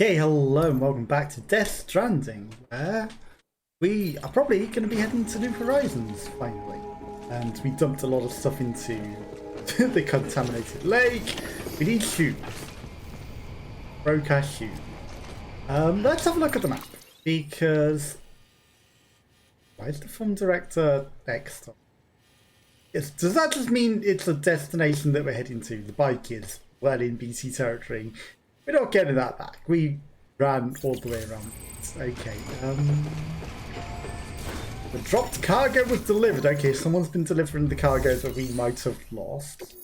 Okay, hello and welcome back to Death Stranding, where we are probably going to be heading to New Horizons, finally. And we dumped a lot of stuff into the contaminated lake. We need shoes. Broke our shoes. Let's have a look at the map, because... Why is the film director next? Does that just mean it's a destination that we're heading to? The bike is well in BC territory. We're not getting that back. We ran all the way around. Okay. The dropped cargo was delivered. Okay, someone's been delivering the cargo that we might have lost.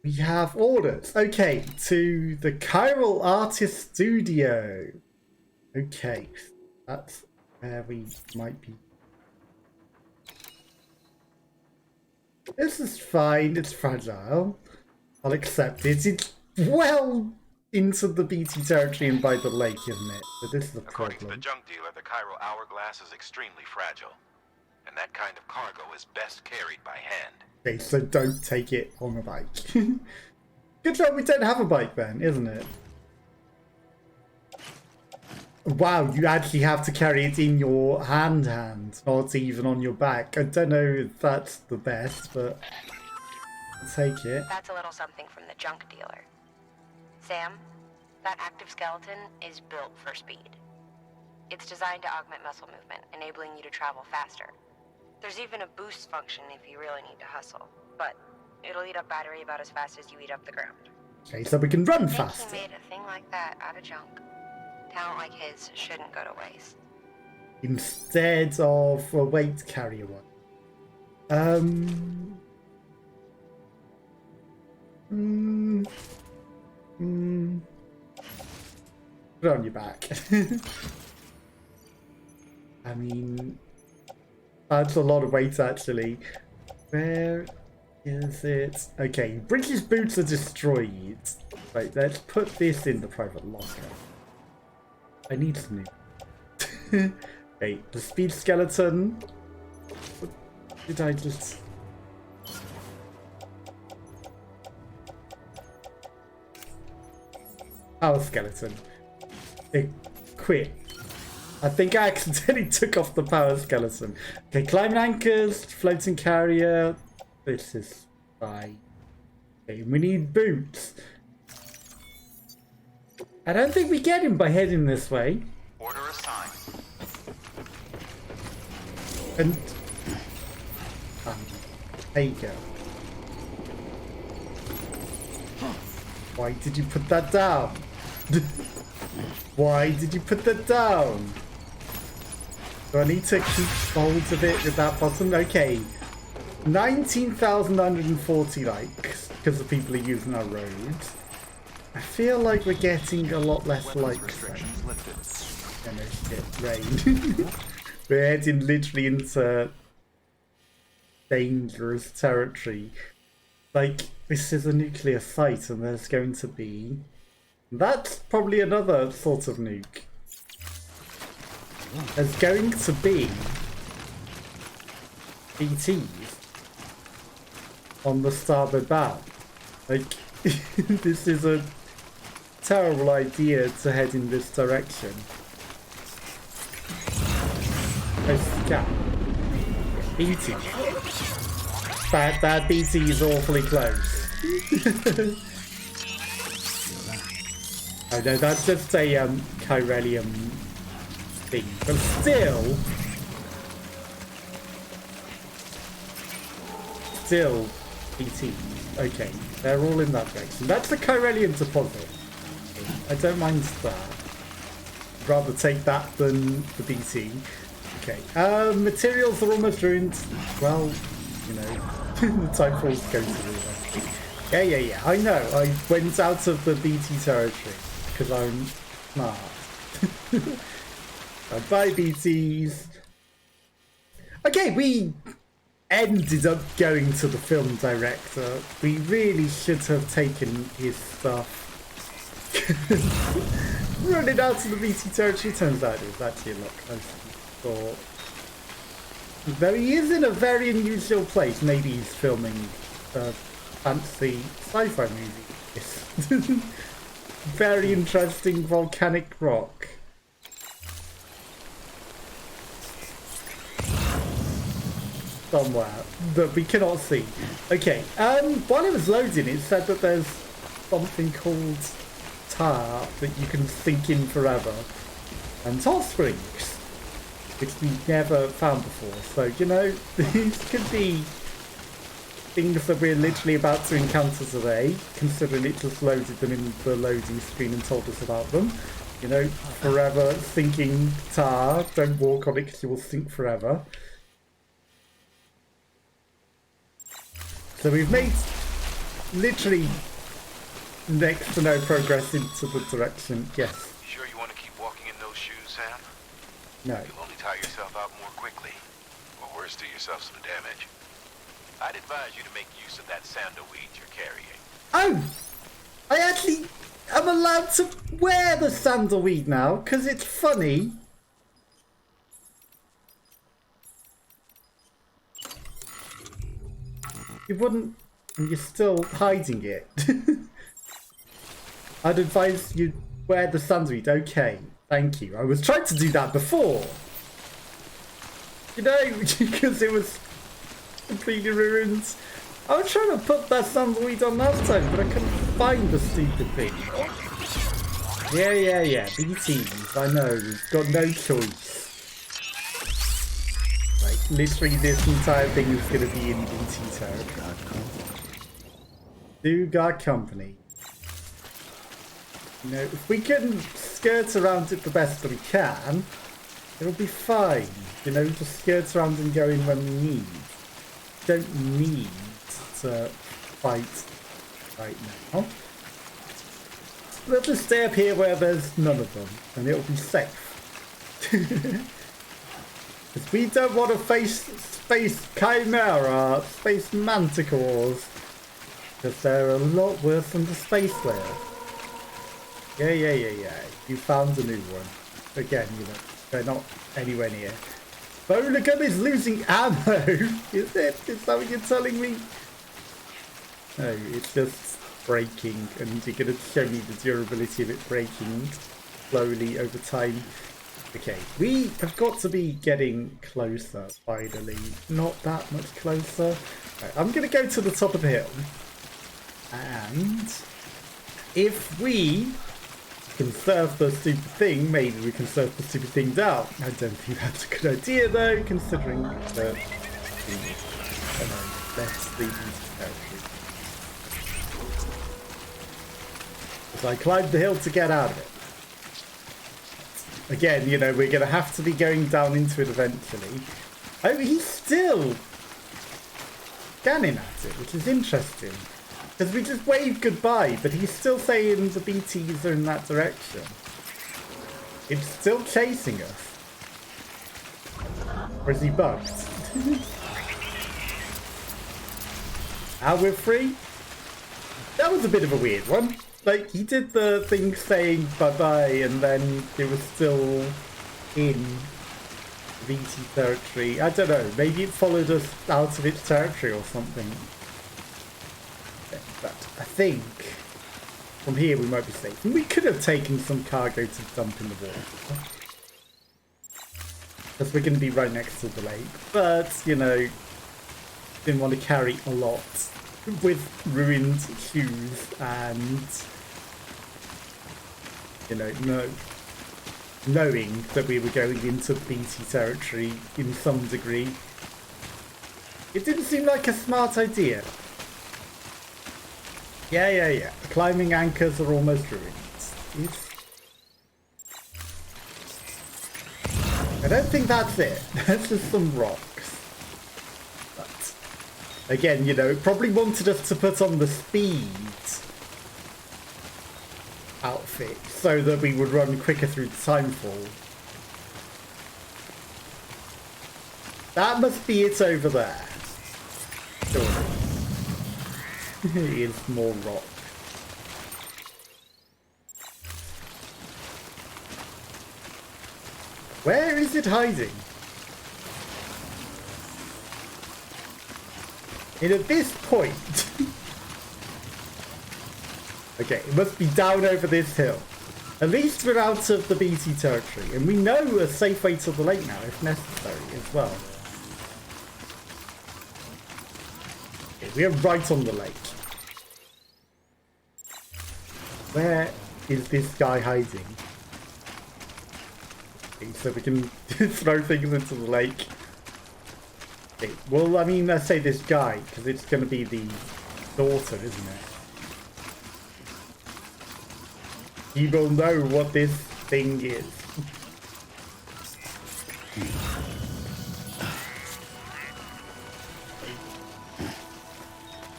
We have orders. Okay, to the Chiral Artist Studio. Okay, that's where we might be. This is fine. It's fragile. I'll accept it. It's well into the BT territory and by the lake, isn't it? But this is a problem. According to the junk dealer, the chiral hourglass is extremely fragile, and that kind of cargo is best carried by hand. Okay, so don't take it on a bike. Good job we don't have a bike then, isn't it? Wow, you actually have to carry it in your hand, not even on your back. I don't know if that's the best, but I'll take it. That's a little something from the junk dealer. Sam, that active skeleton is built for speed. It's designed to augment muscle movement, enabling you to travel faster. There's even a boost function if you really need to hustle, but it'll eat up battery about as fast as you eat up the ground. Okay, so we can run I think faster. he made a thing like that out of junk. Talent like his shouldn't go to waste. Instead of a weight carrier one. Put it on your back. I mean, that's a lot of weight actually. Where is it? Okay, British boots are destroyed. Right, let's put this in the private locker. I need some new. Okay, the speed skeleton. Did I just... Power skeleton. Quit. I think I accidentally took off the power skeleton. Okay, climbing anchors, floating carrier. This is fine. Okay, we need boots. I don't think we get him by heading this way. Order assigned. And there you go. Why did you put that down? Why did you put that down? Do I need to keep hold of it with that button? Okay. 19,940 likes because the people are using our roads. I feel like we're getting a lot less likes. And it's rain. We're heading literally into dangerous territory. Like, this is a nuclear site and there's going to be... That's probably another sort of nuke. There's going to be BTs on the starboard bow. Like, this is a terrible idea to head in this direction. Yeah. BT. That BT is awfully close. Oh no, that's just a chiralium thing, but still BT. Okay, they're all in that direction. That's the chiralium deposit. I don't mind that. I'd rather take that than the BT. Okay, materials are almost ruined. Well, you know, the timefall's going to ruin it. Yeah, I know. I went out of the BT territory because I'm smart. Bye, BTs. Okay, we ended up going to the film director. We really should have taken his stuff. Running out of the BT territory, turns out it was actually a lot closer than I thought. Though he is in a very unusual place. Maybe he's filming a fancy sci-fi movie. very interesting volcanic rock. Somewhere that we cannot see. Okay, while it was loading, it said that there's something called tar that you can sink in forever. And tar springs, which we've never found before. So, you know, these could be things that we're literally about to encounter today, considering it just loaded them in the loading screen and told us about them. You know, forever sinking tar. Don't walk on it because you will sink forever. So we've made literally next to no progress into the direction. Yes. Sure you want to keep walking in those shoes, Sam? No. You'll only tire yourself out more quickly, or worse, do yourself some damage. I'd advise you to make use of that sandalweed you're carrying. Oh! I actually am allowed to wear the sandalweed now, because it's funny. You wouldn't... and you're still hiding it. I'd advise you wear the sandalweed. Okay, thank you. I was trying to do that before. You know, because it was completely ruined. I was trying to put that sandalweed on last time, but I couldn't find the stupid thing. Yeah. BTs, I know. We've got no choice. Like, literally this entire thing is going to be in BT territory. Dugard Company. You know, if we can skirt around it the best that we can, it'll be fine. You know, just skirt around and go in when we need. Don't need to fight right now. Let's just stay up here where there's none of them, and it'll be safe. Because we don't want to face space chimera, space manticores, because they're a lot worse than the space layer. Yeah. You found a new one. Again, you know, they're not anywhere near. Hologram is losing ammo! Is it? Is that what you're telling me? No, it's just breaking, and you're going to show me the durability of it breaking slowly over time. Okay, we have got to be getting closer, finally. Not that much closer. Right, I'm going to go to the top of the hill. And if we conserve the stupid thing, maybe we can surf the stupid thing down. I don't think that's a good idea, though, considering that... let's leave this territory. As I climbed the hill to get out of it. Again, you know, we're going to have to be going down into it eventually. Oh, he's still scanning at it, which is interesting. Because we just waved goodbye, but he's still saying the BTs are in that direction. It's still chasing us. Or is he bugged? Now we're free? That was a bit of a weird one. Like, he did the thing saying bye-bye, and then it was still in BT territory. I don't know, maybe it followed us out of its territory or something. But I think from here we might be safe. And we could have taken some cargo to dump in the water. Because we're going to be right next to the lake. But, you know, didn't want to carry a lot with ruined shoes and, you know, knowing that we were going into BT territory in some degree. It didn't seem like a smart idea. Yeah. The climbing anchors are almost ruined. I don't think that's it. That's just some rocks. But again, you know, it probably wanted us to put on the speed outfit so that we would run quicker through the timefall. That must be it over there. Surely. It's more rock. Where is it hiding? And at this point, Okay, it must be down over this hill. At least we're out of the BT territory, and we know a safe way to the lake now, if necessary, as well. Okay, we are right on the lake. Where is this guy hiding? Okay, so we can throw things into the lake. Okay, well, I mean, let's say this guy, because it's going to be the daughter, isn't it? You will know what this thing is.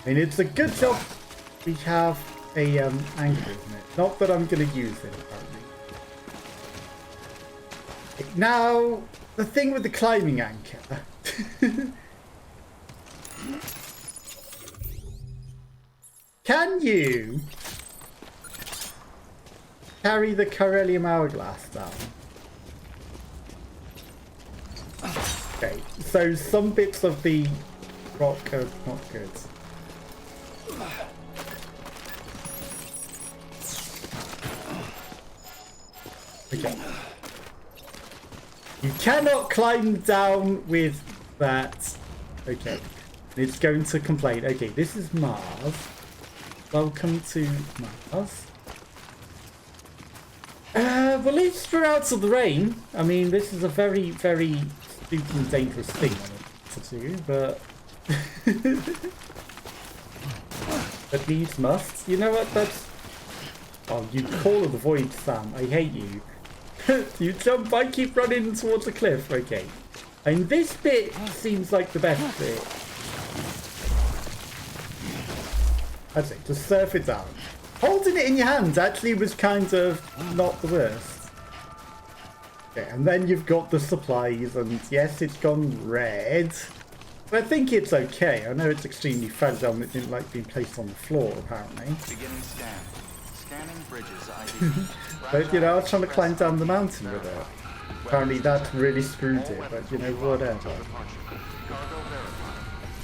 And it's a good job we have a anchor, isn't it? Not that I'm going to use it, apparently. Now, the thing with the climbing anchor. Can you carry the Chiralium hourglass down? Okay, so some bits of the rock are not good. Okay. You cannot climb down with that. Okay. It's going to complain. Okay, this is Mars. Welcome to Mars. Well, at least we're out of the rain. I mean, this is a very, very stupid and dangerous thing to do, but... but needs must. You know what, that's... Oh, you call of the void, Sam. I hate you. You jump, I keep running towards a cliff. Okay. And this bit seems like the best bit. That's it, just surf it down. Holding it in your hand actually was kind of not the worst. Okay, and then you've got the supplies, and yes, it's gone red. But I think it's okay. I know it's extremely fragile and it didn't like being placed on the floor, apparently. Beginning scan. Scanning bridges ID. But, you know, I was trying to climb down the mountain with it. Apparently that really screwed it, but, you know, whatever. Cargo verified.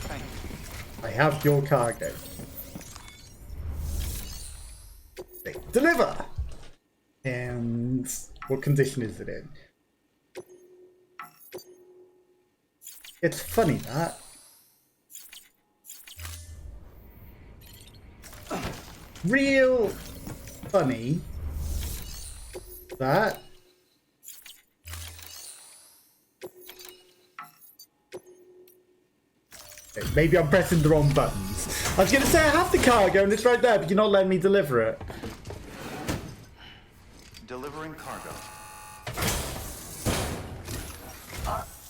Thank you. I have your cargo. Deliver! And what condition is it in? It's funny that. Real funny that. Okay, maybe I'm pressing the wrong buttons. I was going to say I have the cargo and it's right there, but you're not letting me deliver it. Delivering cargo.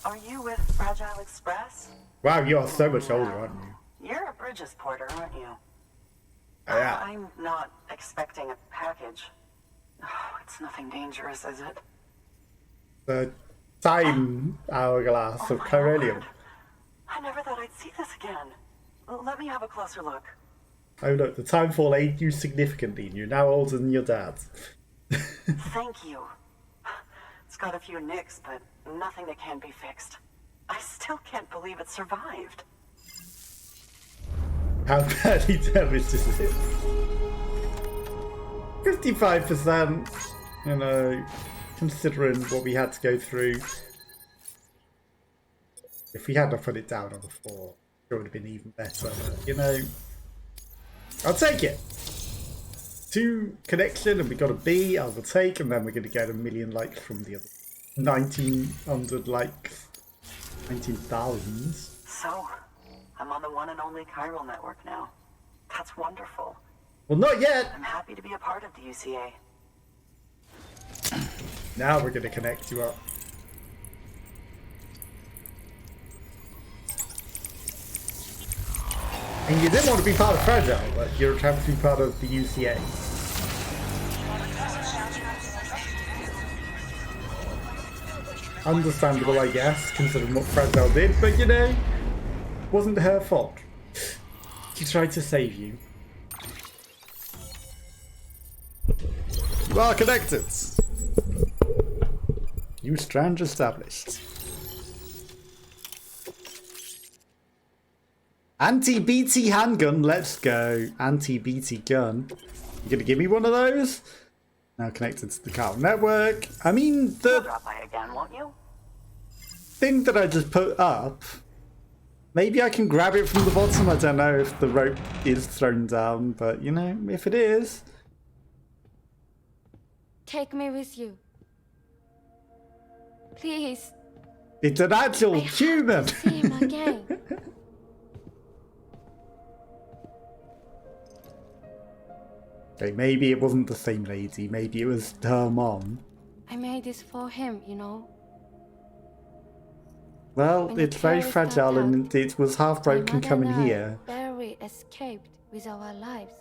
Are you with Fragile Express? Wow, you are so much older, aren't you? You're a Bridges porter, aren't you? Yeah. I'm not expecting a package. Oh, it's nothing dangerous, is it? The time hourglass of my Chiralium. Lord. I never thought I'd see this again. Let me have a closer look. Oh look, the timefall aged you significantly and you're now older than your dad. Thank you. It's got a few nicks, but nothing that can't be fixed. I still can't believe it survived. How badly damaged is it? 55%, you know, considering what we had to go through. If we had to put it down on the floor, it would have been even better, but, you know, I'll take it. 2 connection and we got a B, I will take, and then we're going to get 1 million likes from the other 1900 likes, 19,000. So, I'm on the one and only chiral network now. That's wonderful. Well, not yet. I'm happy to be a part of the UCA. Now we're going to connect you up. And you didn't want to be part of Fragile, but you're trying to be part of the UCA. Understandable, I guess, considering what Fragile did, but you know, wasn't her fault. She tried to save you. You are connected. New strand established. Anti-BT handgun, let's go. Anti-BT gun. You gonna give me one of those? Now connected to the chiral network. I mean, You'll the drop by again, won't you? thing that I just put up, maybe I can grab it from the bottom. I don't know if the rope is thrown down, but you know, if it is. Take me with you. Please. It's an actual I human. have to see him again. Okay, maybe it wasn't the same lady. Maybe it was her mom. I made this for him, you know. Well, When it's the very terrorists fragile got and it was half My broken mother coming and I here. barely escaped with our lives.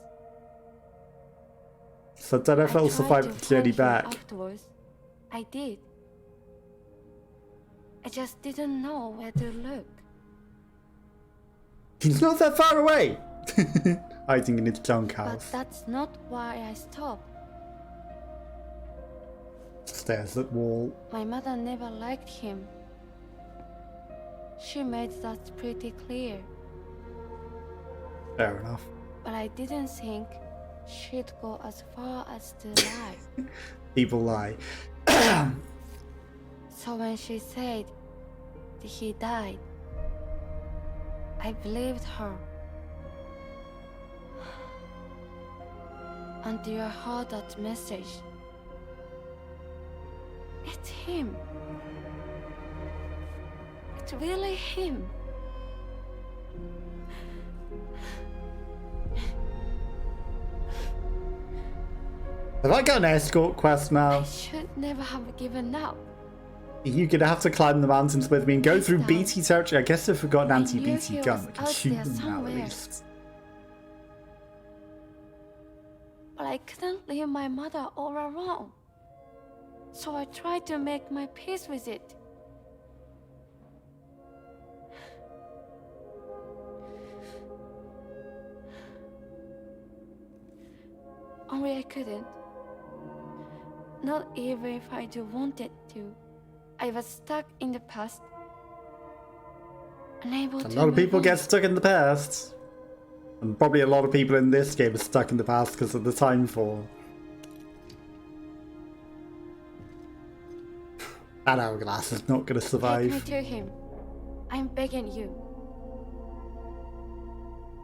So I don't know if I I'll tried survive to the journey find him back. Afterwards, I did. I just didn't know where to look. He's not that far away! Hiding in his junk But house. that's not why I stopped. Stares at wall. My mother never liked him. She made that pretty clear. Fair enough. But I didn't think she'd go as far as to lie. People lie. So when she said that he died, I believed her. Until I heard that message. It's him. It's really him. Have I got an escort quest I now? should never have given up. You're gonna have to climb the mountains with me and go through Down. BT territory. I guess if we've got an I knew anti-BT he gun, was we can out shoot there them now at somewhere. least. But I couldn't leave my mother all alone. So I tried to make my peace with it. Only I couldn't. Not even if I do wanted to. I was stuck in the past. Unable A to lot of move people on. get stuck in the past. And probably a lot of people in this game are stuck in the past because of the timefall. That hourglass is not going to Take me survive. to him. I'm begging you.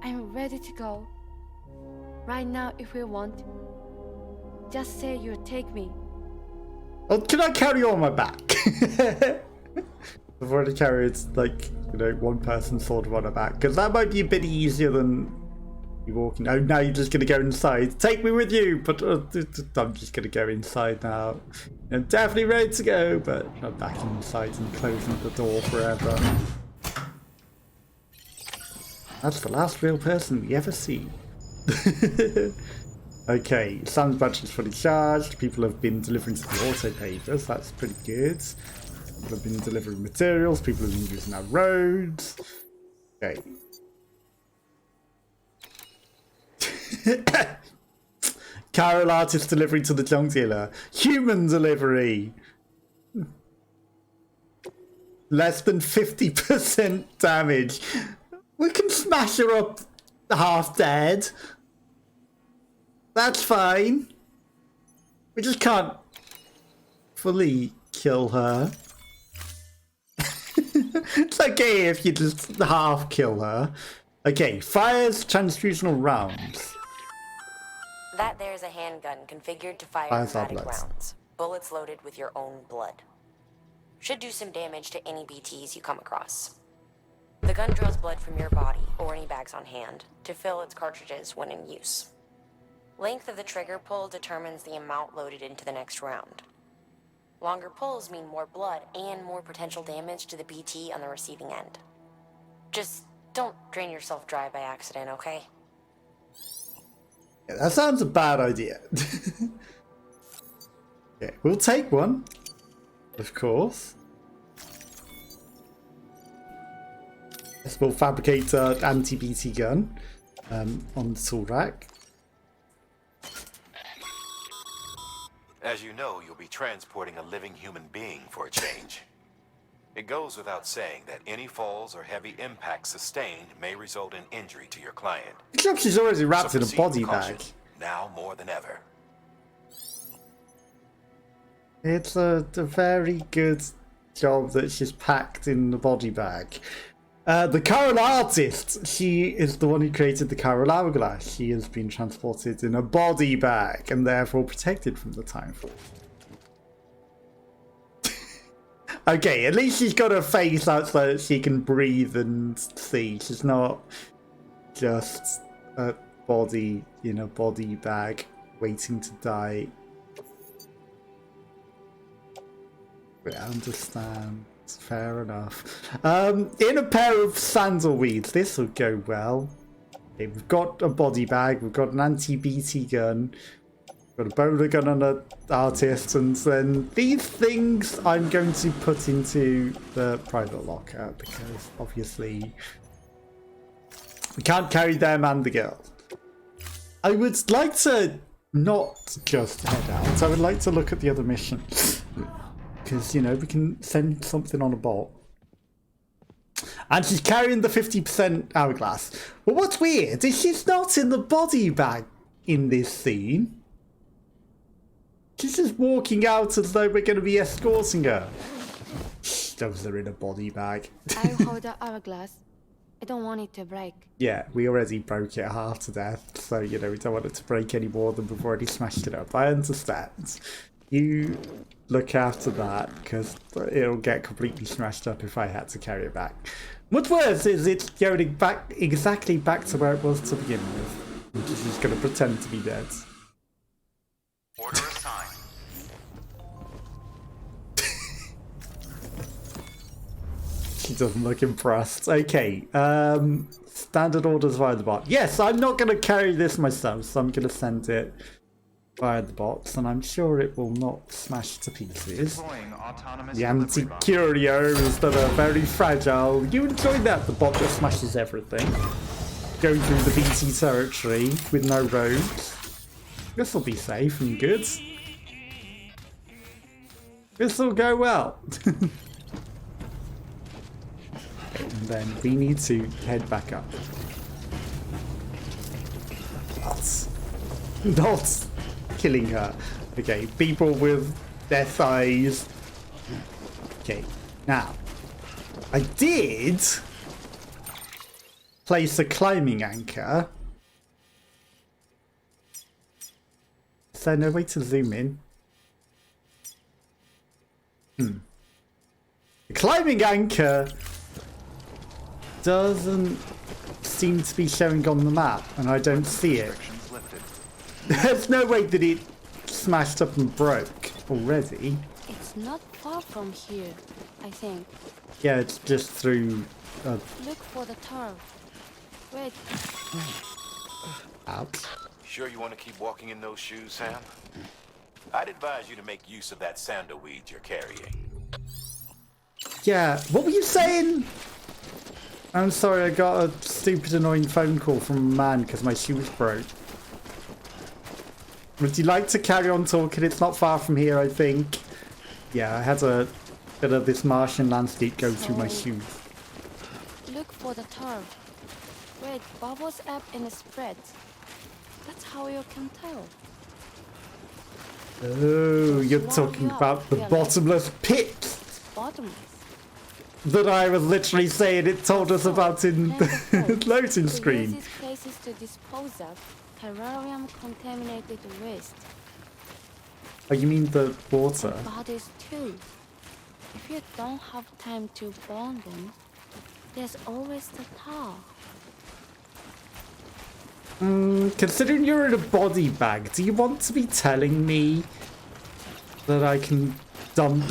I'm ready to go. Right now if you want. Just say you'll take me. Oh, can I carry you on my back? I've already carried, like, you know, one person sort of on my back. Because that might be a bit easier than you walking. Oh, now you're just going to go inside. Take me with you! But I'm just going to go inside now. I'm definitely ready to go, but I'm back inside and closing the door forever. That's the last real person we ever see. Okay, Sam's battery's fully charged. People have been delivering to the auto pavers. That's pretty good. People have been delivering materials. People have been using our roads. Okay. Chiral artist delivery to the junk dealer. Human delivery. Less than 50% damage. We can smash her up half dead. That's fine. We just can't fully kill her. It's okay if you just half kill her. Okay, fires transfusional rounds. That there's a handgun configured to fire Fires our pneumatic bloods. rounds. Bullets loaded with your own blood. Should do some damage to any BTs you come across. The gun draws blood from your body, or any bags on hand, to fill its cartridges when in use. Length of the trigger pull determines the amount loaded into the next round. Longer pulls mean more blood and more potential damage to the BT on the receiving end. Just don't drain yourself dry by accident, okay? Yeah, that sounds a bad idea. Okay, we'll take one. Of course. Yes, we'll fabricate an anti-BT gun on the tool rack. As you know, you'll be transporting a living human being for a change. It goes without saying that any falls or heavy impacts sustained may result in injury to your client. Except she's already wrapped So in a proceed body with caution. bag. now more than ever. It's a very good job that she's packed in the body bag. The chiral artist, she is the one who created the chiral hourglass. She has been transported in a body bag and therefore protected from the timefall. Okay, at least she's got her face out so that she can breathe and see. She's not just a body in a body bag waiting to die. I understand. Fair enough. In a pair of sandalweeds, this will go well. Okay, we've got a body bag, we've got an anti-BT gun, we've got a bowler gun and an artist, and then these things I'm going to put into the private locker because obviously we can't carry them and the girl. I would like to not just head out, I would like to look at the other missions. Because, you know, we can send something on a bot. And she's carrying the 50% hourglass. But what's weird is she's not in the body bag in this scene. She's just walking out as though we're going to be escorting her. Those are in a body bag. I'll hold the hourglass. I don't want it to break. Yeah, we already broke it half to death. So, you know, we don't want it to break any more than we've already smashed it up. I understand. You look after that, because it'll get completely smashed up if I had to carry it back. What's worse is it's going back exactly back to where it was to begin with. Which is just going to pretend to be dead. Order assigned. She doesn't look impressed. Okay, standard orders via the bot. Yes, I'm not going to carry this myself, so I'm going to send it via the box, and I'm sure it will not smash to pieces. Deploying autonomous The delivery box. anti-curios that are very fragile. You enjoy that? The bot just smashes everything. Going through the BT territory with no roads. This will be safe and good. This will go well. And then we need to head back up. Not killing her. Okay, people with death eyes. Okay, now I did place a climbing anchor. Is there no way to zoom in? The climbing anchor doesn't seem to be showing on the map, and I don't see it. Restrictions lifted. There's no way that it smashed up and broke already. It's not far from here, I think. Yeah, it's just through Look for the tower. Wait, out. Sure you want to keep walking in those shoes, Sam? I'd advise you to make use of that sandalweed you're carrying. Yeah, what were you saying? I'm sorry, I got a stupid annoying phone call from a man because my shoes broke. Would you like to carry on talking? It's not far from here, I think. Yeah, I had a bit of this Martian landscape go through my shoes. look for the tower. Wait, bubbles up and it spreads. That's how you can tell. Oh, you're talking about the bottomless pit Bottomless. that I was literally saying it told us about in the loading screen. These places to dispose of terrarium contaminated waste. Oh, you mean the water? Bodies too. If you don't have time to burn them, there's always the tar. Considering you're in a body bag, do you want to be telling me that I can dump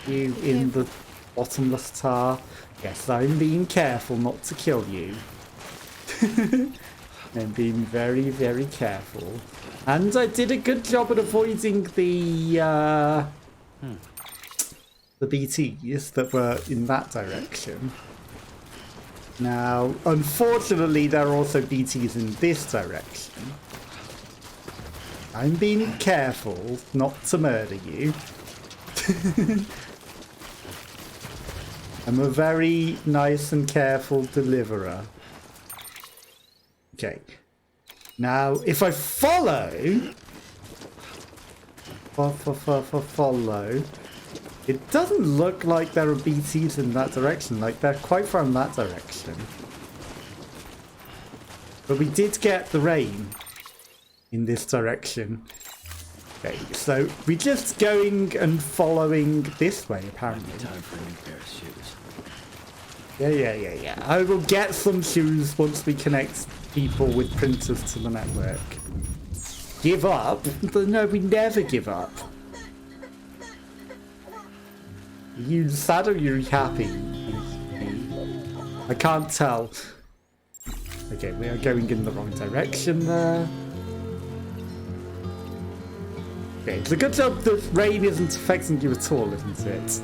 you in the bottomless tar? Yes, I'm being careful not to kill you. I'm being very, very careful. And I did a good job at avoiding the BTs that were in that direction. Now, unfortunately, there are also BTs in this direction. I'm being careful not to murder you. I'm a very nice and careful deliverer. Okay. Now, if I follow, follow, it doesn't look like there are BTs in that direction. Like, they're quite far in that direction. But we did get the rain in this direction. Okay, so we're just going and following this way, apparently. Time for a new pair of shoes. Yeah. I will get some shoes once we connect people with printers to the network. Give up? No, we never give up. Are you sad or are you happy? I can't tell. Okay, we are going in the wrong direction there. Okay, it's a good job the rain isn't affecting you at all, isn't it?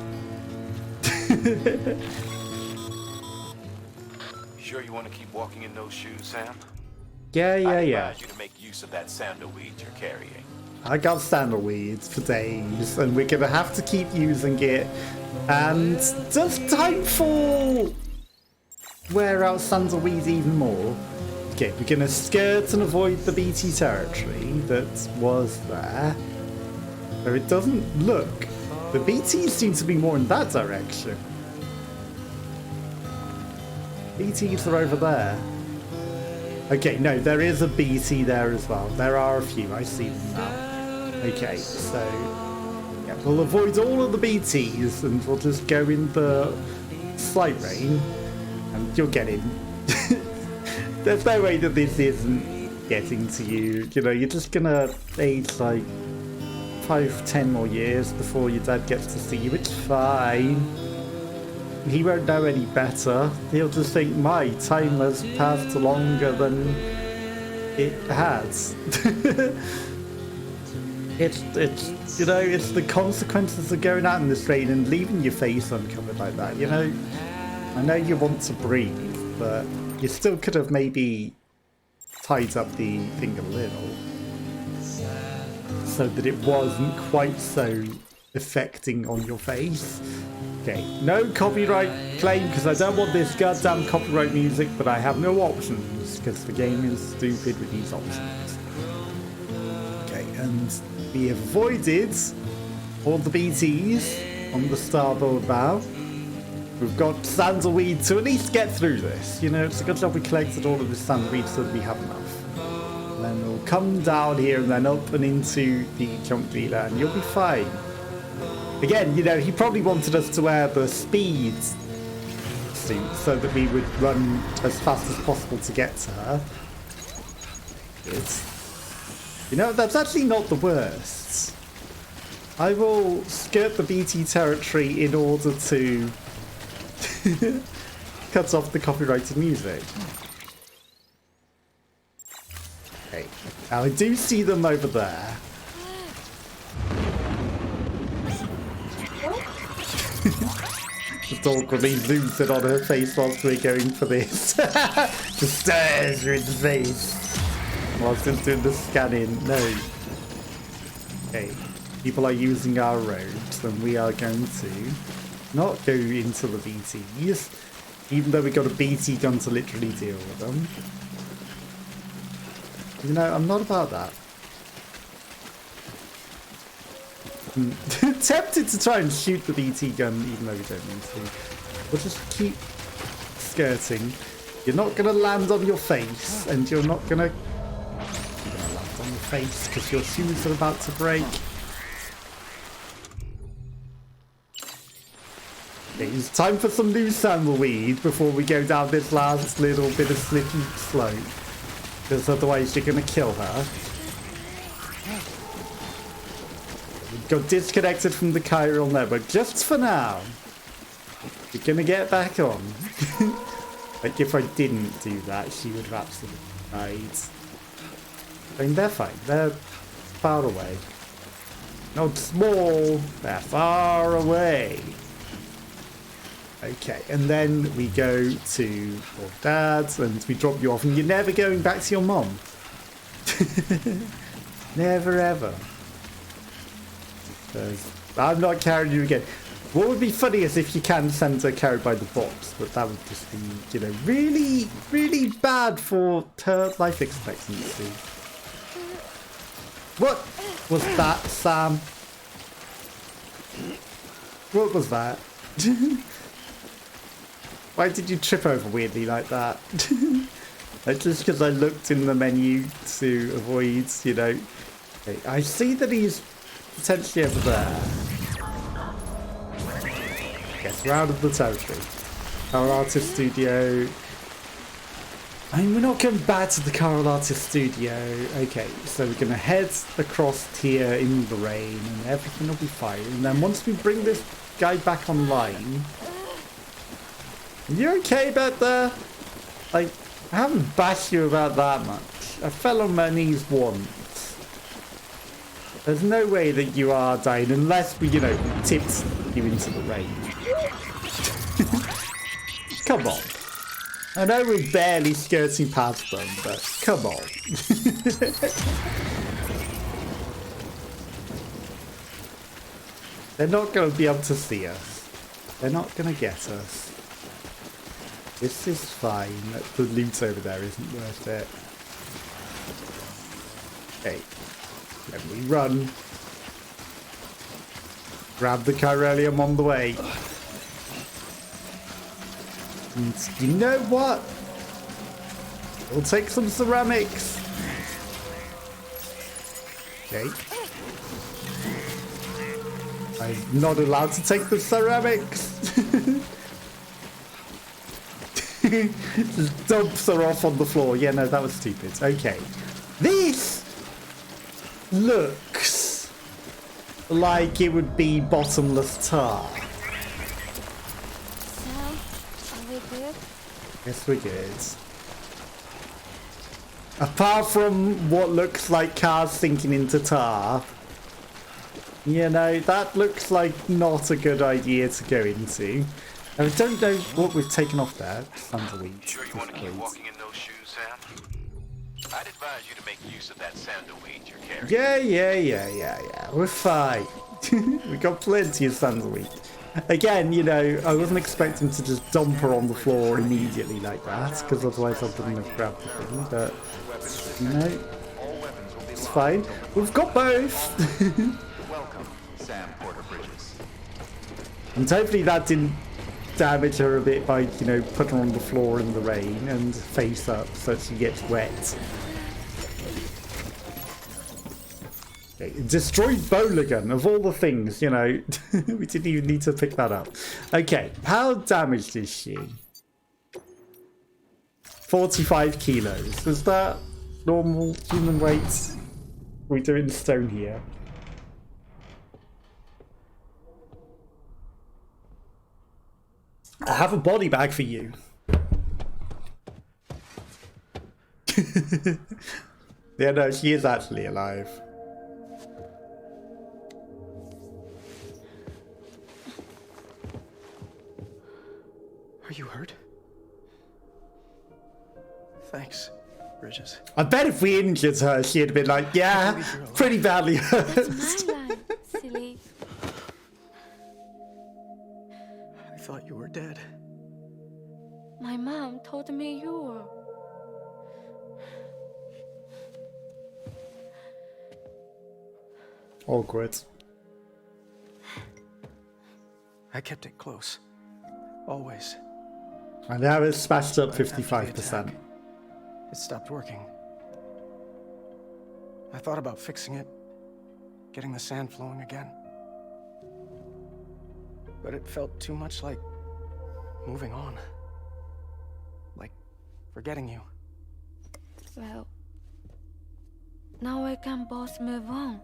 Sure you want to keep walking in those shoes, Sam? Yeah. I advise you to make use of that sandalweed you're carrying. I got sandalweeds for days, and we're gonna have to keep using it. And does timefall wear out sandalweed even more? Okay, we're gonna skirt and avoid the BT territory that was there. So it doesn't look. The BTs seem to be more in that direction. BTs are over there. Okay, no, there is a BT there as well. There are a few, I see them now. Okay, so yeah, we'll avoid all of the BTs and we'll just go in the slight rain and you'll get in. There's no way that this isn't getting to you. You know, you're just gonna age like 5-10 more years before your dad gets to see you. It's fine. He won't know any better. He'll just think my time has passed longer than it has. It's you know, it's the consequences of going out in this rain and leaving your face uncovered like that. You know, I know you want to breathe, but you still could have maybe tied up the thing a little so that it wasn't quite so affecting on your face. Okay, no copyright claim because I don't want this goddamn copyright music, but I have no options because the game is stupid with these options. Okay, and we have avoided all the BTs on the starboard bow. We've got sandalweed to at least get through this. You know, it's a good job we collected all of this sandalweed so that we have enough. And then we'll come down here and then up and into the junk dealer and you'll be fine. Again, you know, he probably wanted us to wear the speed suit so that we would run as fast as possible to get to her. You know, that's actually not the worst. I will skirt the BT territory in order to cut off the copyrighted music. Okay, now I do see them over there. Just awkwardly zooms in on her face whilst we're going for this. Just stares her in the face whilst just doing the scanning. No. Okay, people are using our roads and we are going to not go into the BTs, even though we got a BT gun to literally deal with them. You know, I'm not about that. I'm tempted to try and shoot the BT gun, even though we don't need to. We'll just keep skirting. You're not going to land on your face, and you're not going to land on your face because your shoes are about to break. Okay, it's time for some new sandalweed before we go down this last little bit of slippy slope. Because otherwise you're going to kill her. We got disconnected from the chiral network just for now. You're going to get back on. Like if I didn't do that, she would have absolutely died. I mean, they're fine. They're far away. Not small. They're far away. Okay, and then we go to your dad's and we drop you off and you're never going back to your mom. Never ever. Because I'm not carrying you again. What would be funny is if you can send her carried by the box, but that would just be, you know, really, really bad for her life expectancy. What was that, Sam? What was that? Why did you trip over weirdly like that? Like just because I looked in the menu to avoid, you know. Okay, I see that he's potentially over there. Yes, we're out of the territory. Our artist studio. I mean, we're not going back to the Chiral Artist Studio. Okay, so we're going to head across here in the rain and everything will be fine. And then once we bring this guy back online... You okay back there? Like, I haven't bashed you about that much. I fell on my knees once. There's no way that you are dying unless we, you know, tipped you into the rain. Come on. I know we're barely skirting past them, but come on. They're not going to be able to see us. They're not going to get us. This is fine. The loot over there isn't worth it. Okay. Then we run. Grab the chiralium on the way. And you know what? We'll take some ceramics. Okay. I'm not allowed to take the ceramics. Just dumps her off on the floor. Yeah, no, that was stupid. Okay. This looks like it would be bottomless tar. Yes, we're good. Apart from what looks like cars sinking into tar, you know, that looks like not a good idea to go into. I don't know what we've taken off there. Sandalweed. Sure you want to keep walking in those shoes, Sam? I'd advise you to make use of that sandalweed you're carrying. Yeah. We're fine. We got plenty of sandalweed. Again, you know, I wasn't expecting to just dump her on the floor immediately like that, because otherwise I wouldn't have grabbed the thing, but, you know, it's fine. We've got both! Welcome, Sam Porter Bridges. And hopefully that didn't damage her a bit by, you know, putting her on the floor in the rain and face up so she gets wet. Destroyed bowler gun, of all the things, you know. We didn't even need to pick that up. Okay, how damaged is she? 45 kilos. Is that normal human weight? We're doing stone here. I have a body bag for you. Yeah, no, she is actually alive. Are you hurt? Thanks, Bridges. I bet if we injured her, she'd have been like, yeah, pretty badly hurt. That's my line, silly. I thought you were dead. My mom told me you were. Awkward. I kept it close. Always. And now it's smashed up But after the 55%. attack, it stopped working. I thought about fixing it, getting the sand flowing again. But it felt too much like moving on. Like forgetting you. Well, now we can both move on.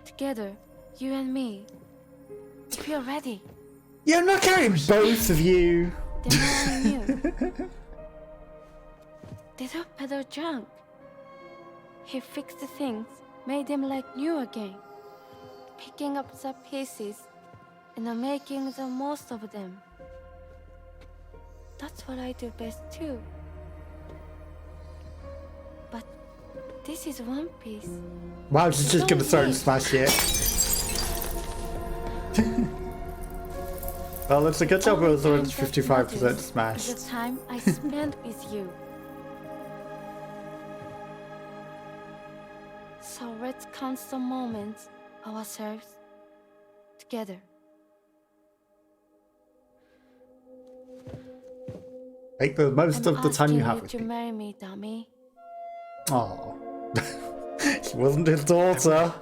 Together, you and me. If you're ready, Yeah, I'm not carrying both of you. then I knew. They don't peddle junk. He fixed the things, made them like new again. Picking up the pieces and making the most of them. That's what I do best too. But this is one piece. Wow, she's just gonna throw and smash it. Well, it's a good job it All was the already time that 55% matters is smashed. the time I spent with you. So let's count some moments ourselves together. Make the most I'm of the time you have asking with you to me. marry me, dummy. Oh, she wasn't his daughter.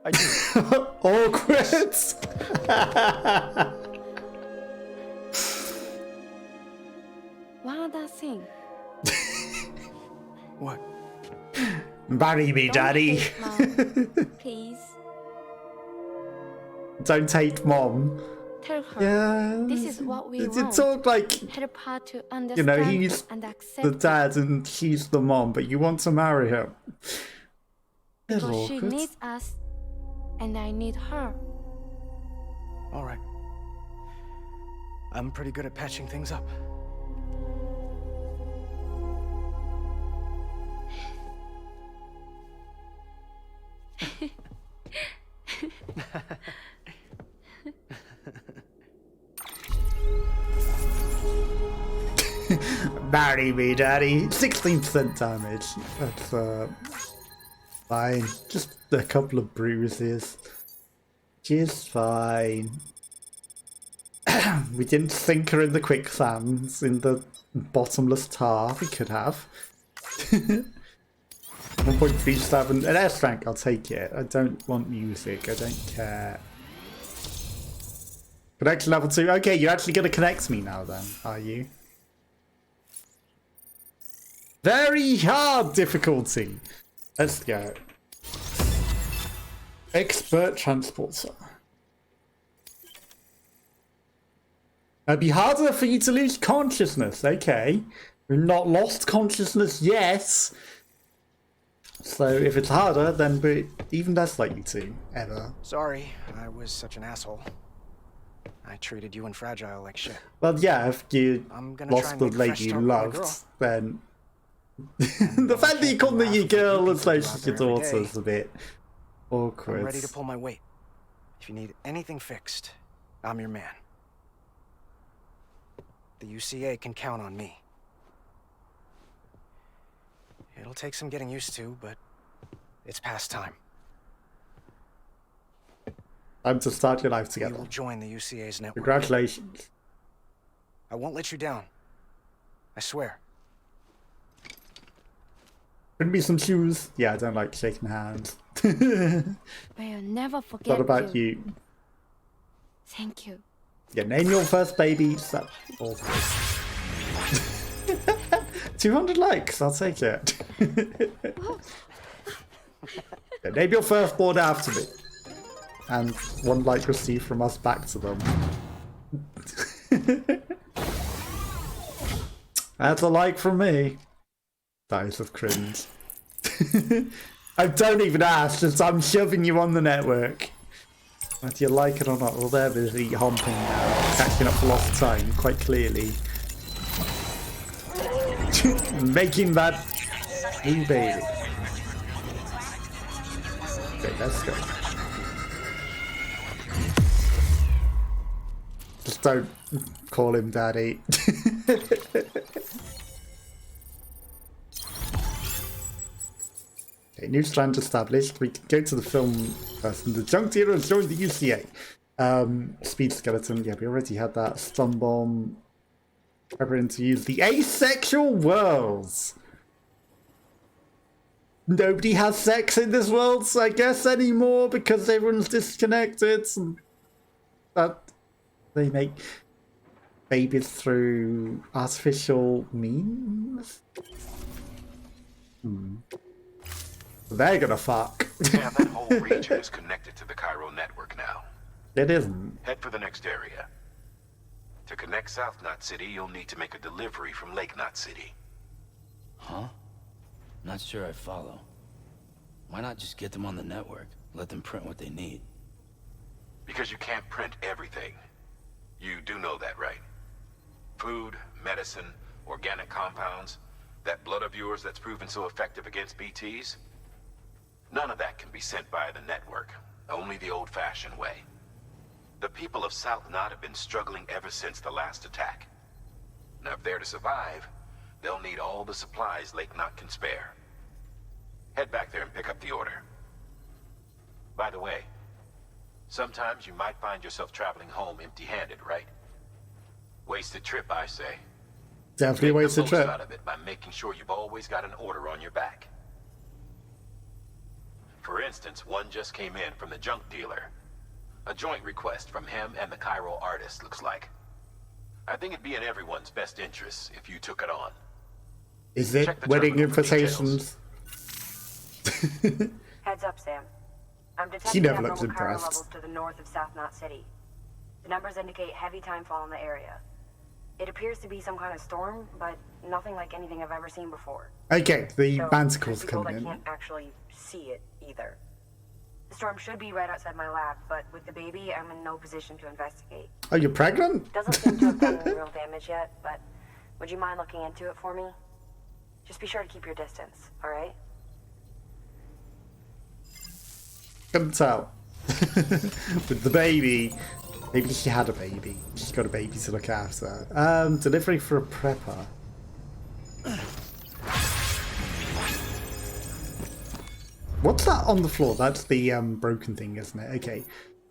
I do. Awkward. One other thing. What? Marry me, Don't daddy. hate Mom, please. Don't hate mom. Tell her Yeah. this is what we You want. talk like, Help her to you understand know, he's and the accept it. dad and she's the mom, but you want to marry him. Little Because she awkward. needs us, and I need her. All right. I'm pretty good at patching things up. Marry me, daddy. 16% damage. That's fine. Just a couple of bruises. Just fine. We didn't sink her in the quicksands, in the bottomless tar. We could have. 1.37. An airstrike, I'll take it. I don't want music. I don't care. Connection level 2. Okay, you're actually going to connect me now then, are you? Very hard difficulty. Let's go. Expert transporter. It'd be harder for you to lose consciousness. Okay. You've not lost consciousness yet. So if it's harder, then we're even less likely to, ever. Sorry, I was such an asshole. I treated you and Fragile like shit. Well, yeah, if you I'm gonna try lost and the make a lady fresh you start with my loved, girl. then... the fact that you called me your girl as though she's your daughter is a bit awkward. I'm ready to pull my weight. If you need anything fixed, I'm your man. The UCA can count on me. It'll take some getting used to, but it's past time. Time to start your life You together. will join the UCA's network. Congratulations. I won't let you down. I swear. Bring me some shoes. Yeah, I don't like shaking hands. May I never forget What about you? Thank you. Yeah, name your first baby. So awful. 200 likes, I'll take it. Yeah, name your firstborn after me. And 1 like received from us back to them. That's a like from me. Dice of cringe. I don't even ask, just I'm shoving you on the network. Whether you like it or not, well, they're busy humping now, catching up for lost time, quite clearly. Making that new baby. Okay, let's go. Just don't call him daddy. Okay, new strand established. We can go to the film person. The junk dealer has joined the UCA. Speed skeleton. Yeah, we already had that. Stun bomb. Preparing to use the asexual worlds. Nobody has sex in this world, I guess, anymore because everyone's disconnected. That they make babies through artificial means. They're gonna fuck. Yeah, that whole region is connected to the Cairo network now. It isn't. Head for the next area. To connect South Knot City, you'll need to make a delivery from Lake Knot City. Huh? Not sure I follow. Why not just get them on the network? Let them print what they need. Because you can't print everything. You do know that, right? Food, medicine, organic compounds, that blood of yours that's proven so effective against BTs? None of that can be sent via the network. Only the old-fashioned way. The people of South Knot have been struggling ever since the last attack. Now, if they're to survive, they'll need all the supplies Lake Knot can spare. Head back there and pick up the order. By the way, sometimes you might find yourself traveling home empty-handed, right? Wasted trip, I say. Definitely Make wasted the trip. most out of it by making sure you've always got an order on your back. For instance, one just came in from the junk dealer. A joint request from him and the chiral artist, looks like. I think it'd be in everyone's best interest if you took it on. Is it Check the wedding terminal for invitations? Heads up, Sam. I'm She detecting never abnormal looks chiral impressed. levels to the north of South Knot City. The numbers indicate heavy timefall in the area. It appears to be some kind of storm, but nothing like anything I've ever seen before. Okay, the So, manticle's truth be told, coming I in. can't actually see it either. The storm should be right outside my lab, but with the baby, I'm in no position to investigate. Oh, you're pregnant? Doesn't seem to have done any real damage yet, but would you mind looking into it for me? Just be sure to keep your distance, alright? Couldn't tell. With the baby. Maybe she had a baby. She's got a baby to look after. Delivery for a prepper. What's that on the floor? That's the broken thing, isn't it? Okay.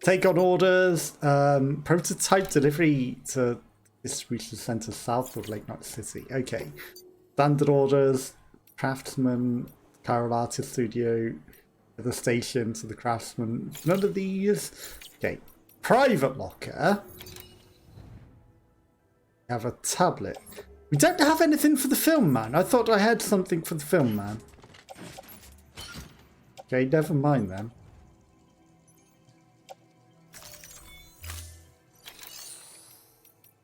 Take on orders. Prototype delivery to distribution center south of Lake Knot City. Okay. Standard orders. Craftsman. Chiral Artist Studio. The station to the craftsman. None of these. Okay. Private locker. We have a tablet. We don't have anything for the film man. I thought I had something for the film man. Okay, never mind then.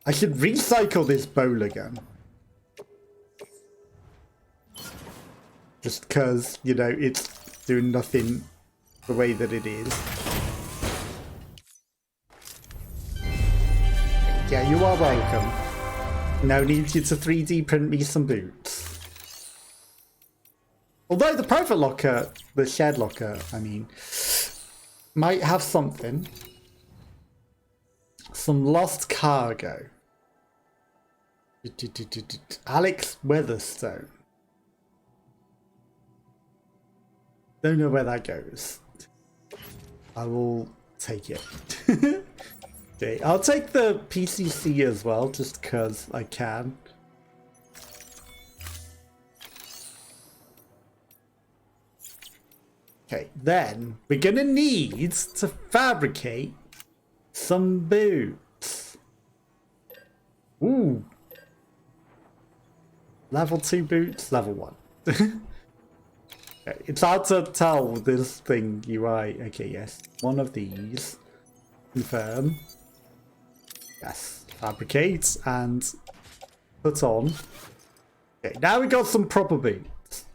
I should recycle this bowler gun. Just because, you know, it's doing nothing the way that it is. Yeah, you are welcome. Now need you to 3D print me some boots. Although the private locker, the shared locker, I mean, might have something. Some lost cargo. Alex Weatherstone. Don't know where that goes. I will take it. Okay, I'll take the PCC as well, just because I can. Okay, then we're gonna need to fabricate some boots. Ooh. Level 2 boots, level 1. Okay, it's hard to tell with this thing UI. Okay, yes. One of these. Confirm. Yes. Fabricate and put on. Okay, now we got some proper boots,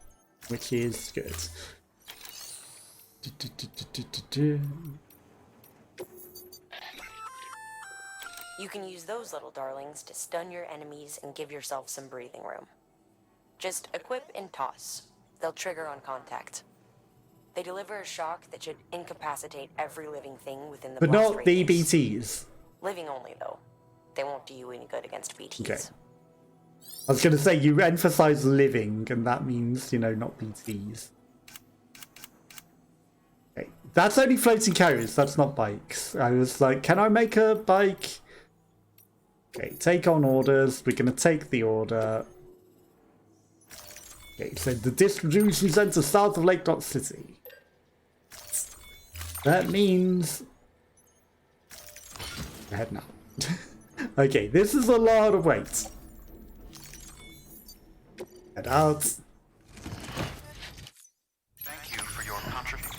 which is good. You can use those little darlings to stun your enemies and give yourself some breathing room. Just equip and toss. They'll trigger on contact. They deliver a shock that should incapacitate every living thing within the But blast not the radius. BTs. Living only, though. They won't do you any good against BTs. Okay. I was going to say, you emphasize living, and that means, you know, not BTs. Okay. That's only floating carriers, that's not bikes. I was like, can I make a bike? Okay, take on orders. We're going to take the order. Okay, so the distribution center south of Lake Knot City. That means... Go ahead now. Okay, this is a lot of weight. Head out. Thank you for your contribution.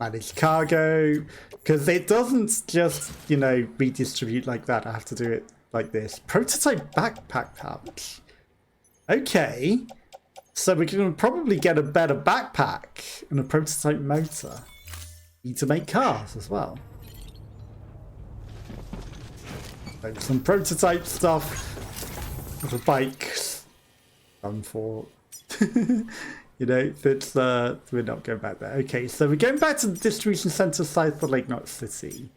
Manage cargo. Because it doesn't just, you know, redistribute like that. I have to do it like this. Prototype backpack pouch. Okay. So we can probably get a better backpack and a prototype motor. Need to make cars as well. So some prototype stuff for bikes. Done for. You know, that's we're not going back there. Okay, so we're going back to the distribution center south of Lake Knot City.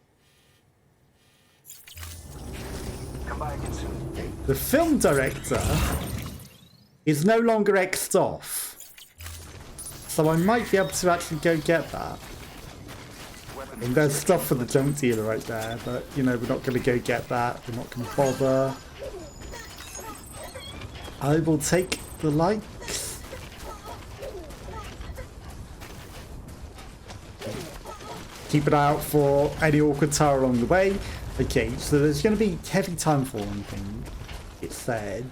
Come by again soon. The film director is no longer X'd off. So I might be able to actually go get that. And there's stuff for the junk dealer right there, but you know, we're not going to go get that. We're not going to bother. I will take the likes. Keep an eye out for any awkward tower along the way. Okay, so there's going to be heavy timefall and thing, it said.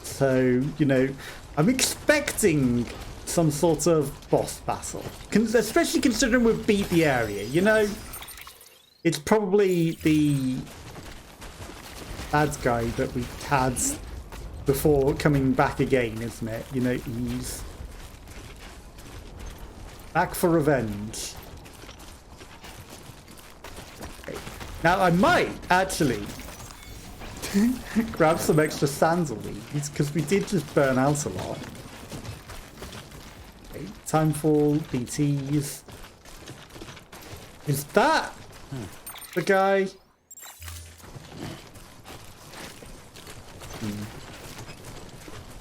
So, you know, I'm expecting some sort of boss battle. Especially considering we've beat the area, you know? It's probably the bad guy that we had before coming back again, isn't it? You know, he's back for revenge. Okay. Now, I might actually grab some extra sandalweeds, because we did just burn out a lot. Okay. Timefall, BTs. Is that the guy?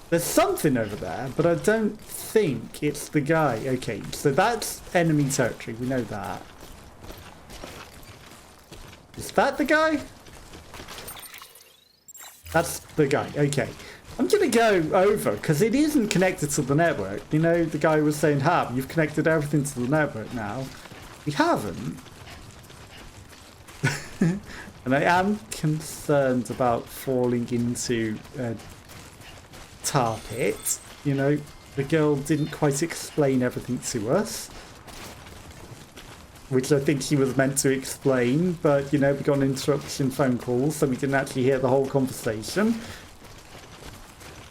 There's something over there, but I don't think it's the guy. Okay, so that's enemy territory. We know that. Is that the guy? That's the guy. Okay. I'm going to go over, because it isn't connected to the network. You know, the guy was saying, you've connected everything to the network now. We haven't. And I am concerned about falling into a tar pit. You know, the girl didn't quite explain everything to us, which I think she was meant to explain, but, you know, we got an interruption phone call, so we didn't actually hear the whole conversation.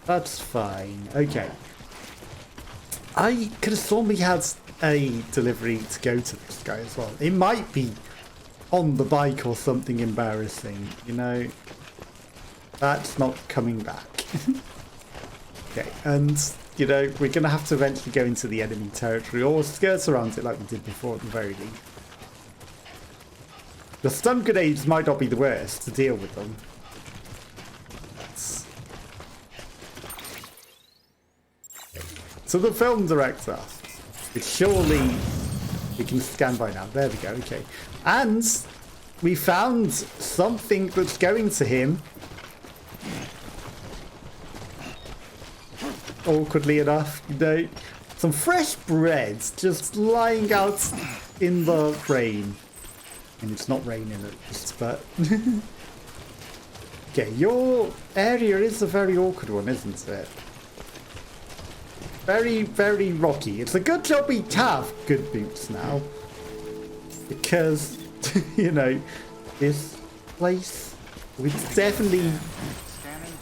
That's fine. Okay. I could have sworn we had a delivery to go to this guy as well. It might be on the bike or something embarrassing, you know. That's not coming back. Okay, and, you know, we're going to have to eventually go into the enemy territory or skirt around it like we did before at the very least. The stun grenades might not be the worst to deal with them. So the film director, which surely we can scan by now. There we go, okay. And we found something that's going to him. Awkwardly enough, you know, some fresh bread just lying out in the rain. And it's not raining at least, but... Okay, your area is a very awkward one, isn't it? Very, very rocky. It's a good job we have good boots now. Because, you know, this place would definitely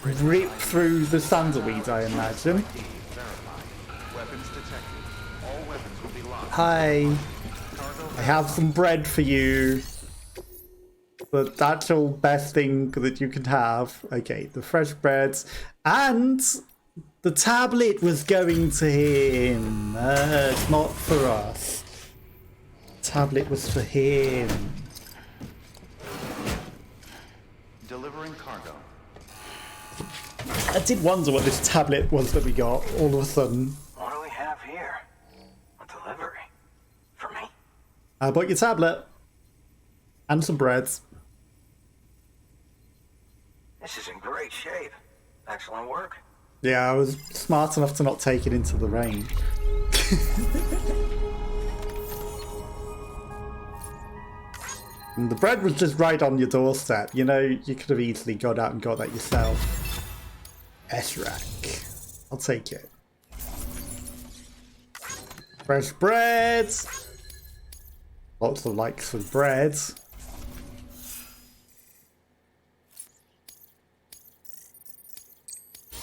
rip through the sandalweed, I imagine. Hi. I have some bread for you. The actual best thing that you can have. Okay, the fresh breads. And the tablet was going to him. It's not for us. Tablet was for him. Delivering cargo. I did wonder what this tablet was that we got all of a sudden. What do we have here? A delivery? For me? I bought your tablet. And some breads. This is in great shape. Excellent work. Yeah, I was smart enough to not take it into the rain. And the bread was just right on your doorstep. You know, you could have easily got out and got that yourself. S-rack. I'll take it. Fresh bread. Lots of likes for bread.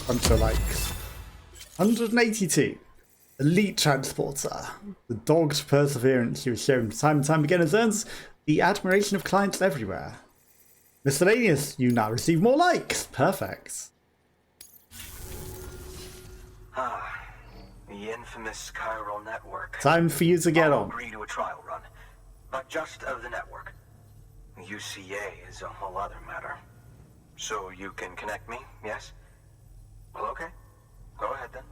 Bunch of likes. 182. Elite transporter. The dogged perseverance he was shown time and time again has earned the admiration of clients everywhere. Miscellaneous, you now receive more likes. Perfect. The infamous chiral network. Time for you to get I'll on. agree to a trial run, but just of the network. UCA is a whole other matter. So you can connect me, yes? Well, okay. Go ahead then.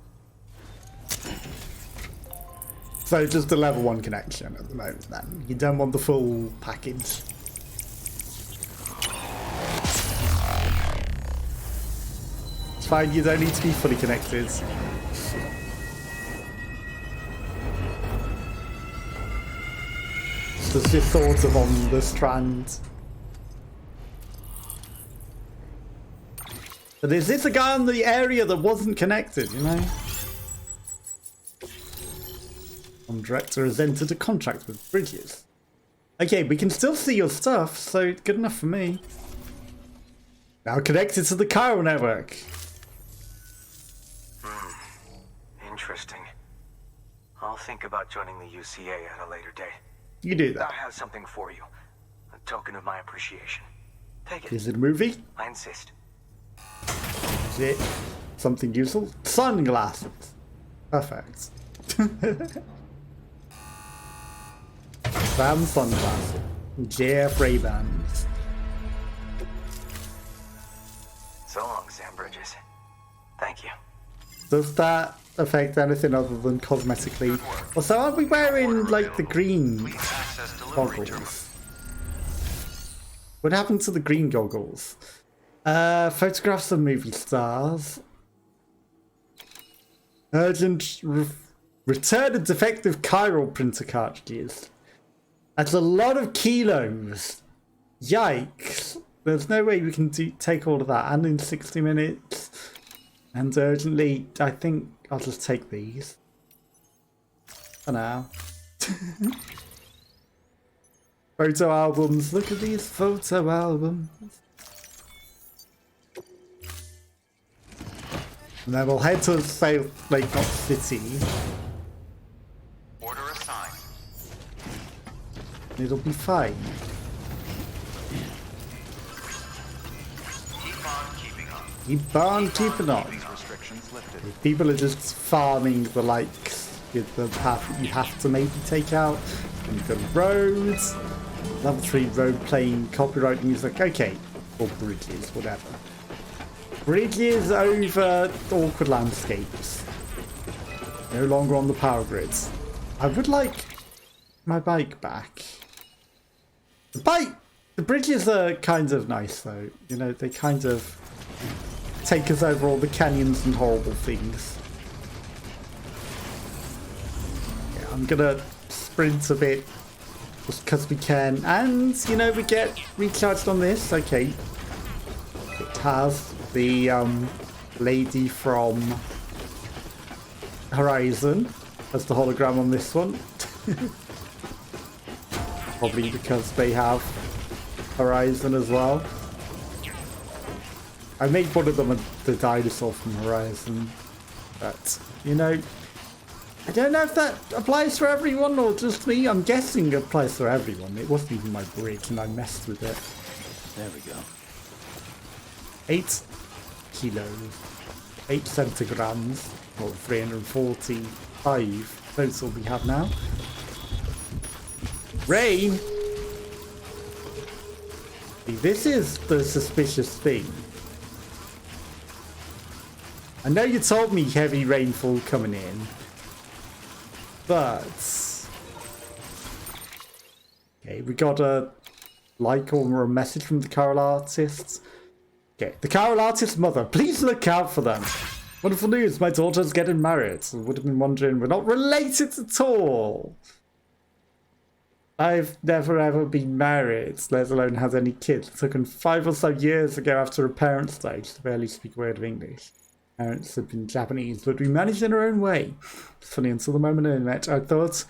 So just a level 1 connection at the moment then. You don't want the full package. It's fine, you don't need to be fully connected. Just your thoughts of on the strand. But is this a guy in the area that wasn't connected, you know? Director has entered a contract with Bridges. Okay, we can still see your stuff, so good enough for me. Now connected to the chiral network. Interesting. I'll think about joining the UCA at a later date. You do that. I have something for you. A token of my appreciation. Take it. Is it a movie? I insist. Is it something useful? Sunglasses. Perfect. Sam sunglasses. Jeff Ray-Bans. So long, Sam Bridges. Thank you. Does that affect anything other than cosmetically? Also, aren't we wearing like the green goggles? What happened to the green goggles? Photographs of movie stars. Urgent return of defective chiral printer cartridges. That's a lot of kilos. Yikes. There's no way we can take all of that. And in 60 minutes. And urgently, I think I'll just take these. For now. Photo albums. Look at these photo albums. And then we'll head to say Lake Knot City. Order assigned. It'll be fine. Keep on keeping on. Keep on keeping on. These restrictions lifted. If people are just farming the likes with the path that you have to maybe take out. And you've got roads. Level 3 road playing copyright music. Okay. Or bridges, whatever. Bridges over awkward landscapes. No longer on the power grids. I would like my bike back. The bridges are kind of nice though. You know, they kind of take us over all the canyons and horrible things. Yeah, I'm gonna sprint a bit just because we can. And, you know, we get recharged on this. Okay. It has the lady from Horizon as the hologram on this one. Probably because they have Horizon as well. I made one of them the dinosaur from Horizon, but you know, I don't know if that applies for everyone or just me. I'm guessing it applies for everyone. It wasn't even my bridge and I messed with it. There we go. 8 kilos, 8 centigrams, or 345 total we have now. Rain! See, this is the suspicious thing. I know you told me heavy rainfall coming in, but... Okay, we got a like or a message from the chiral artist. Okay, the chiral artist's mother, please look out for them. Wonderful news, my daughter's getting married. I would have been wondering, we're not related at all. I've never ever been married, let alone had any kids. It took them 5 or so years ago after her parents died to barely speak a word of English. Parents have been Japanese, but we managed in our own way. It's funny, until the moment I met, I thought,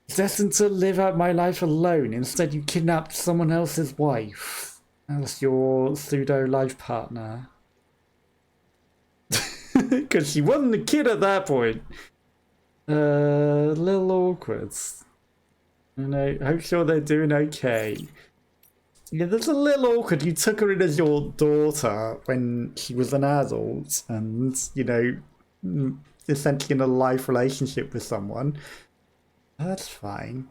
destined to live out my life alone. Instead, you kidnapped someone else's wife. As your pseudo life partner. Because she wasn't a kid at that point. A little awkward. You know, I'm sure they're doing okay. Yeah, that's a little awkward. You took her in as your daughter when she was an adult and, you know, essentially in a life relationship with someone. That's fine.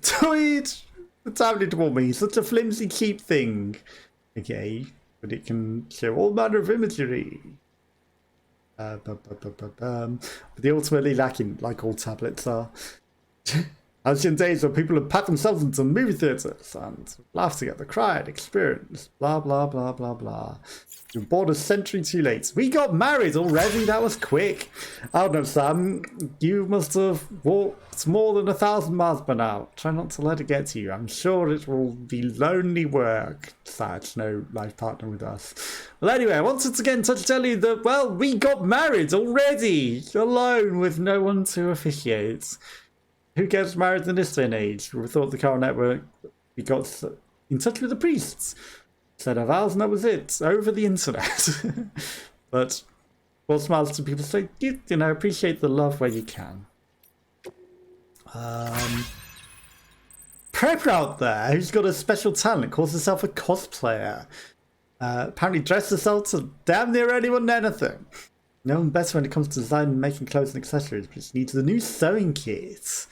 Tweet! The tablet will be such a flimsy, cheap thing. Okay, but it can show all manner of imagery. But they're ultimately lacking, like all tablets are. I've seen days where people have packed themselves into movie theatres and laughed together, cried, experienced, blah blah blah blah blah. You're born a century too late. We got married already. That was quick. I don't know, Sam. You must have walked more than 1,000 miles by now. Try not to let it get to you. I'm sure it will be lonely work. Sad, no life partner with us. Well, anyway, I wanted to get in touch to tell you that, well, we got married already. Alone with no one to officiate. Who gets married in this day and age? We thought the Chiral network, we got in touch with the priests. Said our vows and that was it. Over the internet. But all smiles to people say, you know, appreciate the love where you can. Prepper out there, who's got a special talent, calls herself a cosplayer. Apparently dressed herself to damn near anyone and anything. No one better when it comes to design and making clothes and accessories, but she needs a new sewing kit.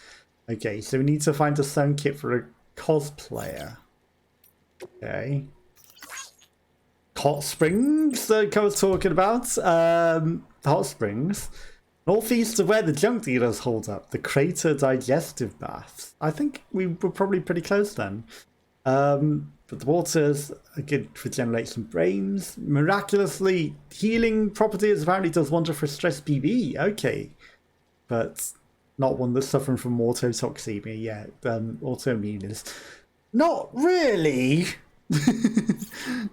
Okay, so we need to find a sewing kit for a cosplayer. Okay. Hot Springs, that I was talking about. Hot Springs. Northeast of where the junk dealers hold up. The Crater Digestive Baths. I think we were probably pretty close then. But the waters are good for generating brains. Miraculously, healing properties apparently does wonder for stress BB. Okay. But not one that's suffering from autotoxemia yet. Autoimmune is not really...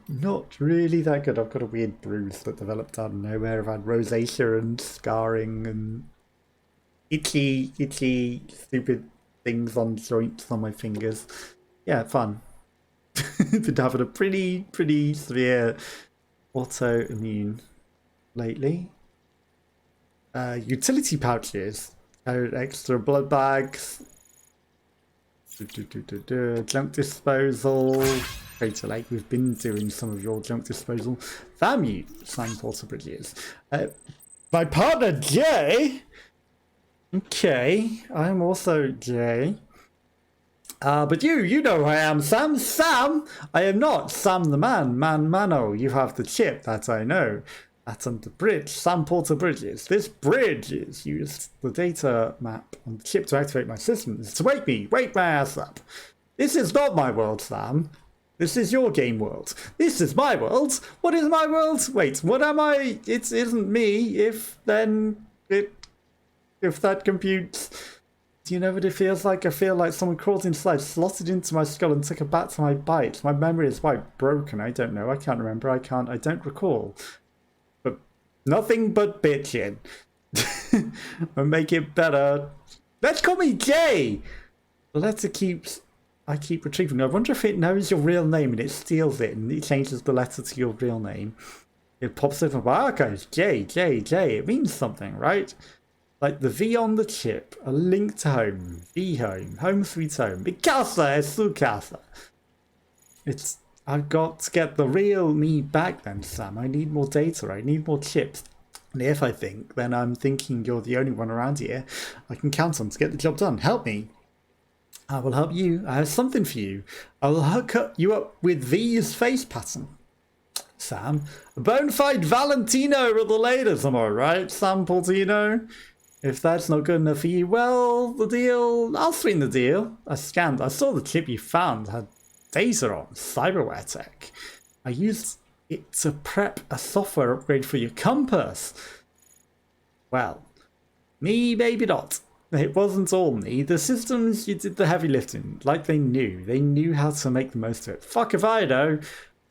not really that good. I've got a weird bruise that developed out of nowhere. I've had rosacea and scarring and itchy, stupid things on joints on my fingers. Yeah, fun. Been having a pretty severe autoimmune lately. Utility pouches, extra blood bags, junk disposal. Crater Lake, we've been doing some of your junk disposal. Value, Sam Porter Bridges. My partner Jay. Okay, I'm also Jay. But you know who I am, Sam. Sam, I am not Sam the man. Mano, you have the chip, that I know. That's on the bridge, Sam Porter Bridges. This bridge is used the data map on the chip to activate my systems. To wake my ass up. This is not my world, Sam. This is your game world. This is my world. What is my world? Wait, what am I? It isn't me. If that computes. Do you know what it feels like? I feel like someone crawled inside, slotted into my skull and took a bat to my bite. My memory is quite broken. I don't know. I can't remember. I don't recall. But nothing but bitching. I'll make it better. Let's call me Jay. The letter I keep retrieving. I wonder if it knows your real name and it steals it and it changes the letter to your real name. It pops over my archives. J. It means something, right? Like the V on the chip. A link to home. V home. Home sweet home. Mi casa es su casa. I've got to get the real me back then, Sam. I need more data. I need more chips. And if I think, then I'm thinking you're the only one around here I can count on to get the job done. Help me. I will help you. I have something for you. I will hook you up with V's face pattern. Sam, a bona fide Valentino with the ladies, am I right, Sam Portino? If that's not good enough for you, well, I'll swing the deal. I saw the chip you found had data on cyberware tech. I used it to prep a software upgrade for your compass. Well, me maybe not. It wasn't all me. The systems, you did the heavy lifting, like they knew. They knew how to make the most of it. Fuck if I know.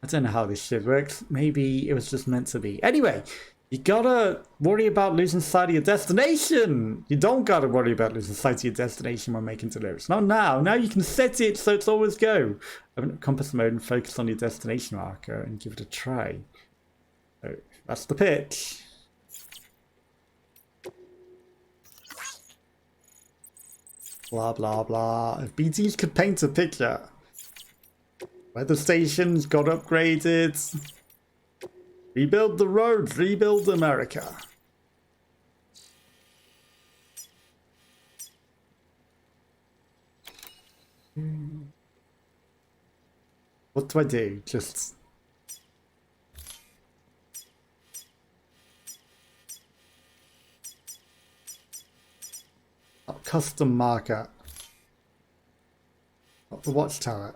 I don't know how this shit works. Maybe it was just meant to be. Anyway, you gotta worry about losing sight of your destination. You don't gotta worry about losing sight of your destination when making deliveries. Not now. Now you can set it so it's always go. Open up compass mode and focus on your destination marker and give it a try. So that's the pitch. Blah, blah, blah. If BTs could paint a picture. Weather stations got upgraded. Rebuild the roads. Rebuild America. What do I do? Just... custom marker. Not the watchtower.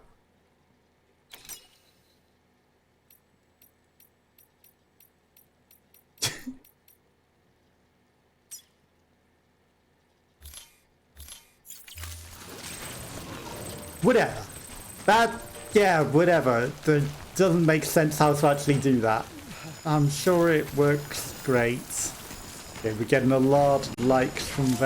Whatever. That, yeah, whatever. It doesn't make sense how to actually do that. I'm sure it works great. Okay, we're getting a lot of likes from very